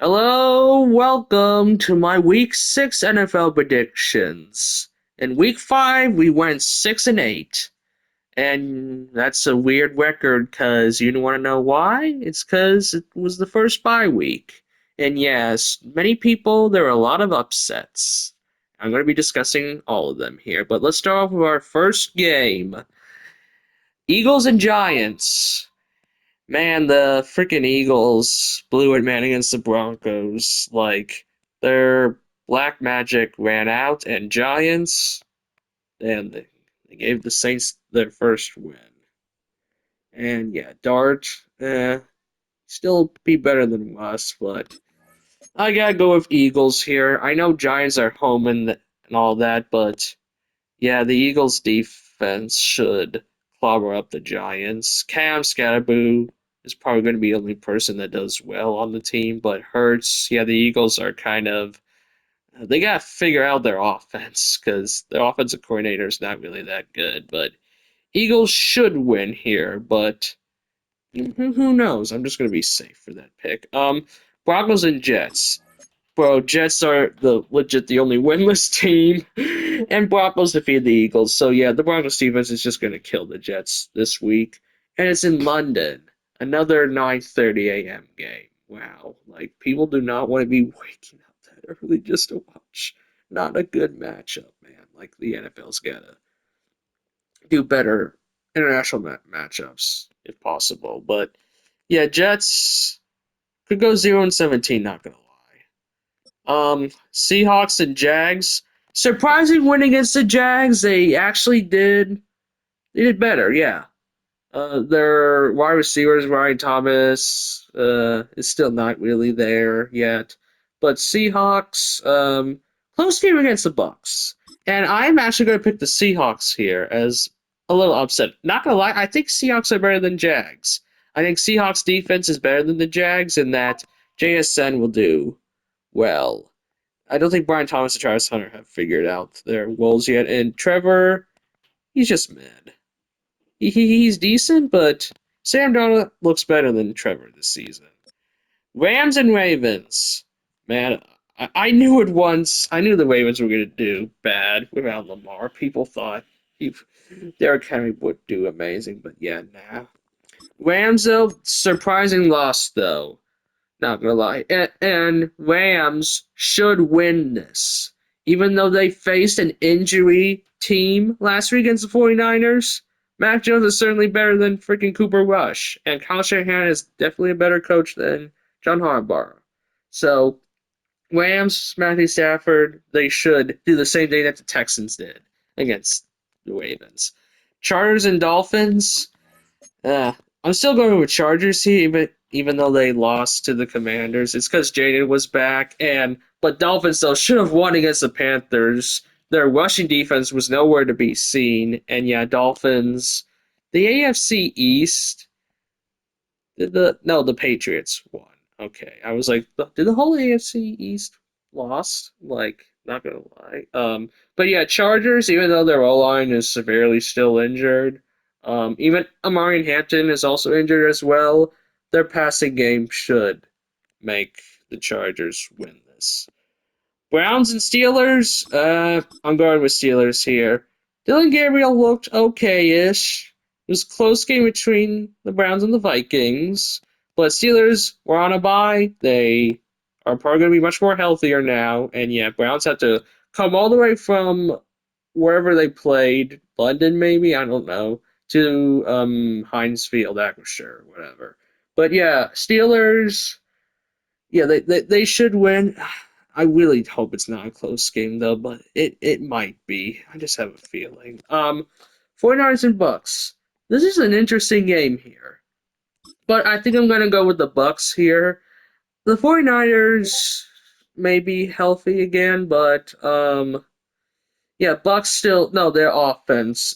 Hello, welcome to my Week 6 NFL predictions. In Week 5, we went 6-8. And that's a weird record because you want to know why? It's because it was the first bye week. And yes, many people, there were a lot of upsets. I'm going to be discussing all of them here. But let's start off with our first game Eagles and Giants. Man, the freaking Eagles blew it, man, against the Broncos. Like, their black magic ran out, and Giants, and they gave the Saints their first win. And yeah, Dart, still be better than us, but I gotta go with Eagles here. I know Giants are home and all that, but yeah, the Eagles defense should clobber up the Giants. Cam Scatterboo is probably going to be the only person that does well on the team, but Hurts, yeah, the Eagles are kind of they got to figure out their offense because their offensive coordinator is not really that good. But Eagles should win here, but who knows? I'm just going to be safe for that pick. Broncos and Jets. Bro, Jets are the only winless team, and Broncos defeated the Eagles. So yeah, the Broncos defense is just gonna kill the Jets this week, and it's in London. Another 9:30 a.m. game. Wow, like people do not want to be waking up that early just to watch. Not a good matchup, man. Like the NFL's gotta do better international matchups if possible. But yeah, Jets could go 0-17. Not gonna lie. Seahawks and Jags. Surprising win against the Jags. They actually did. They did better. Yeah. Their wide receivers, Ryan Thomas, is still not really there yet. But Seahawks, close game against the Bucks, and I'm actually going to pick the Seahawks here as a little upset. Not gonna lie, I think Seahawks are better than Jags. I think Seahawks defense is better than the Jags, and that JSN will do well. I don't think Brian Thomas and Travis Hunter have figured out their roles yet. And Trevor, he's just mid. He's decent, but Sam Darnold looks better than Trevor this season. Rams and Ravens. Man, I knew it once. I knew the Ravens were going to do bad without Lamar. People thought he, Derrick Henry would do amazing, but yeah, nah. Rams, though, surprising loss, though. Not gonna lie. And Rams should win this. Even though they faced an injury team last week against the 49ers, Mac Jones is certainly better than freaking Cooper Rush. And Kyle Shanahan is definitely a better coach than John Harbaugh. So, Rams, Matthew Stafford, they should do the same thing that the Texans did against the Ravens. Chargers and Dolphins, uh, I'm still going with Chargers here, even though they lost to the Commanders. It's because Jaden was back, and but Dolphins though should have won against the Panthers. Their rushing defense was nowhere to be seen, and yeah, Dolphins. The AFC East, the Patriots won. Okay, I was like, did the whole AFC East lost? Like, not gonna lie. But yeah, Chargers, even though their O line is severely still injured, even Amari Hampton is also injured as well. Their passing game should make the Chargers win this. Browns and Steelers. I'm going with Steelers here. Dylan Gabriel looked okay-ish. It was a close game between the Browns and the Vikings, but Steelers were on a bye. They are probably going to be much more healthier now, and yeah, Browns have to come all the way from wherever they played, London maybe, I don't know, to Heinz Field, Acrisure, whatever. But yeah, Steelers. Yeah, they should win. I really hope it's not a close game though, but it might be. I just have a feeling. 49ers and Bucks. This is an interesting game here. But I think I'm gonna go with the Bucks here. The 49ers may be healthy again, but yeah, Bucks still no, their offense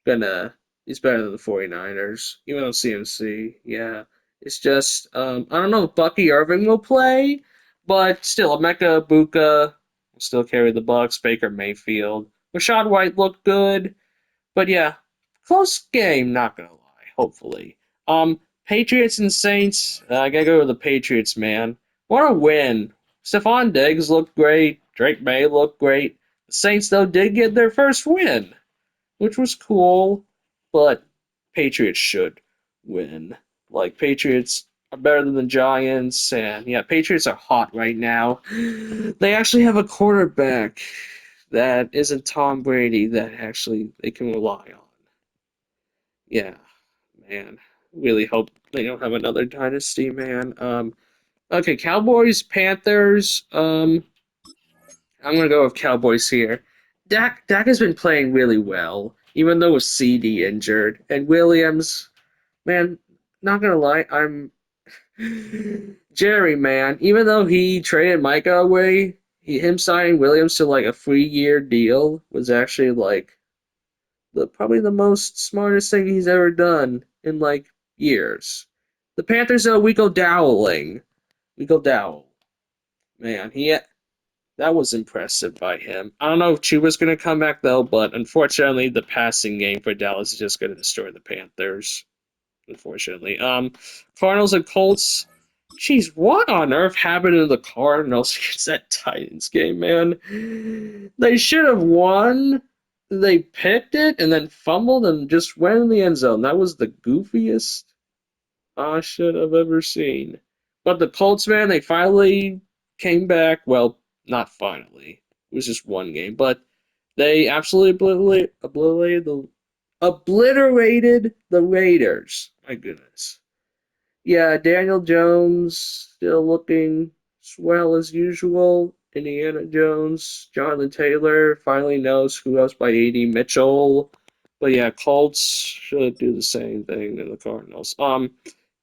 gonna is better than the 49ers. Even though CMC, yeah. It's just I don't know if Bucky Irving will play, but still Emeka Buka will still carry the Bucks, Baker Mayfield. Rashad White looked good, but yeah, close game, not gonna lie, hopefully. Patriots and Saints, I gotta go with the Patriots, man. What a win. Stephon Diggs looked great. Drake May looked great. The Saints, though, did get their first win, which was cool, but Patriots should win. Like, Patriots are better than the Giants, and yeah, Patriots are hot right now. They actually have a quarterback that isn't Tom Brady that actually they can rely on. Yeah, man. Really hope they don't have another dynasty, man. Okay, Cowboys, Panthers. I'm gonna go with Cowboys here. Dak has been playing really well, even though with CD injured. And Williams, man, not gonna lie, I'm Jerry, man. Even though he traded Micah away, him signing Williams to like a 3-year deal was actually like probably the most smartest thing he's ever done in like years. The Panthers, though, we go Dowling. We go Dowell. Man, that was impressive by him. I don't know if Chuba's going to come back though, but unfortunately, the passing game for Dallas is just going to destroy the Panthers. Unfortunately, Cardinals and Colts. Jeez, what on earth happened to the Cardinals against that Titans game, man? They should have won. They picked it and then fumbled and just went in the end zone. That was the goofiest I should have ever seen. But the Colts, man, they finally came back. Well, not finally. It was just one game, but they absolutely obliterated the Raiders. My goodness. Yeah, Daniel Jones still looking swell as usual. Indiana Jones, Jonathan Taylor finally knows who else by AD Mitchell. But yeah, Colts should do the same thing to the Cardinals.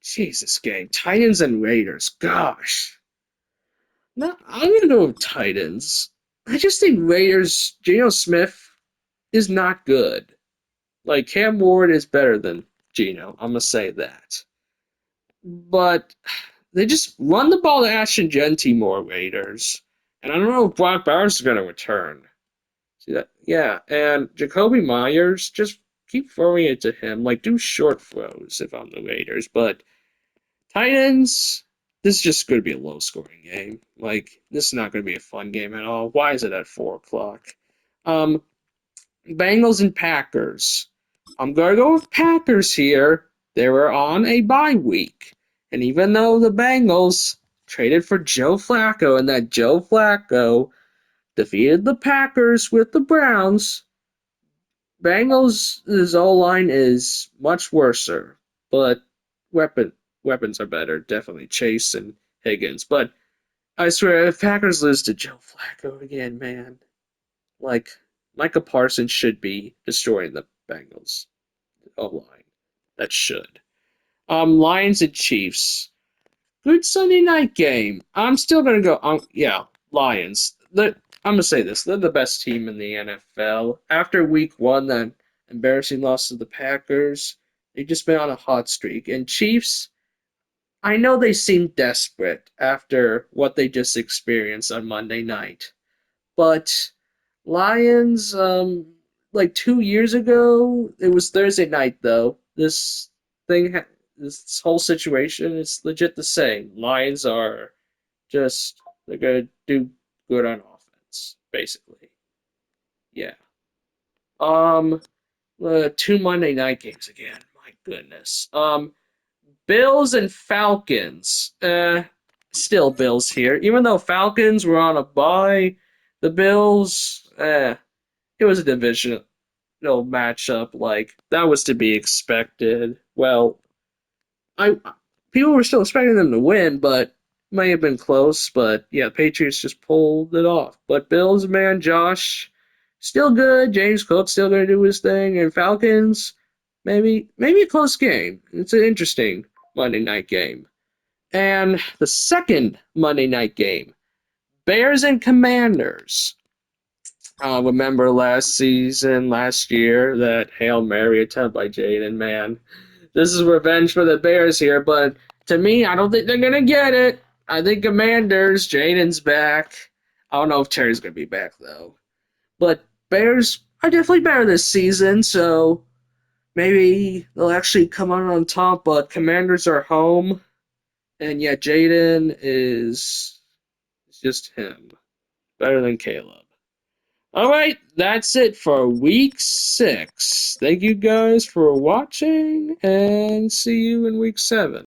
Jesus game. Titans and Raiders. Gosh. No, I'm gonna go with Titans. I just think Raiders, Geno Smith is not good. Like Cam Ward is better than Geno. I'm gonna say that. But they just run the ball to Ashton Genty more, Raiders. And I don't know if Brock Bowers is going to return. See that? Yeah, and Jacoby Myers, just keep throwing it to him. Like, do short throws if I'm the Raiders. But Titans, this is just going to be a low scoring game. Like, this is not going to be a fun game at all. Why is it at 4 o'clock? Um, Bengals and Packers. I'm going to go with Packers here. They were on a bye week. And even though the Bengals traded for Joe Flacco and that Joe Flacco defeated the Packers with the Browns, Bengals' O line is much worse, but weapon weapons are better. Definitely Chase and Higgins. But I swear, if Packers lose to Joe Flacco again, man, like Micah Parsons should be destroying the Bengals O line. That should. Lions and Chiefs. Good Sunday night game. I'm still gonna go. Yeah, Lions. I'm gonna say this. They're the best team in the NFL. After Week 1, that embarrassing loss to the Packers, they've just been on a hot streak. And Chiefs, I know they seem desperate after what they just experienced on Monday night, but Lions, like 2 years ago, it was Thursday night though. Thing, this whole situation is legit the same. Lions are just they're gonna do good on offense, basically. Yeah. Um, 2 Monday night games again. My goodness. Bills and Falcons. Still Bills here. Even though Falcons were on a bye, the Bills. It was a divisional matchup. Like that was to be expected. Well, I people were still expecting them to win, but may have been close. But yeah, Patriots just pulled it off. But Bills, man, Josh, still good. James Cook still gonna do his thing, and Falcons, maybe a close game. It's an interesting Monday night game. And the second Monday night game, Bears and Commanders. Remember last year, that Hail Mary attempt by Jaden, man. This is revenge for the Bears here, but to me, I don't think they're going to get it. I think Commanders, Jaden's back. I don't know if Terry's going to be back, though. But Bears are definitely better this season, so maybe they'll actually come out on top, but Commanders are home. And yeah, Jaden is just him. Better than Caleb. All right, that's it for week 6. Thank you guys for watching, and see you in week 7.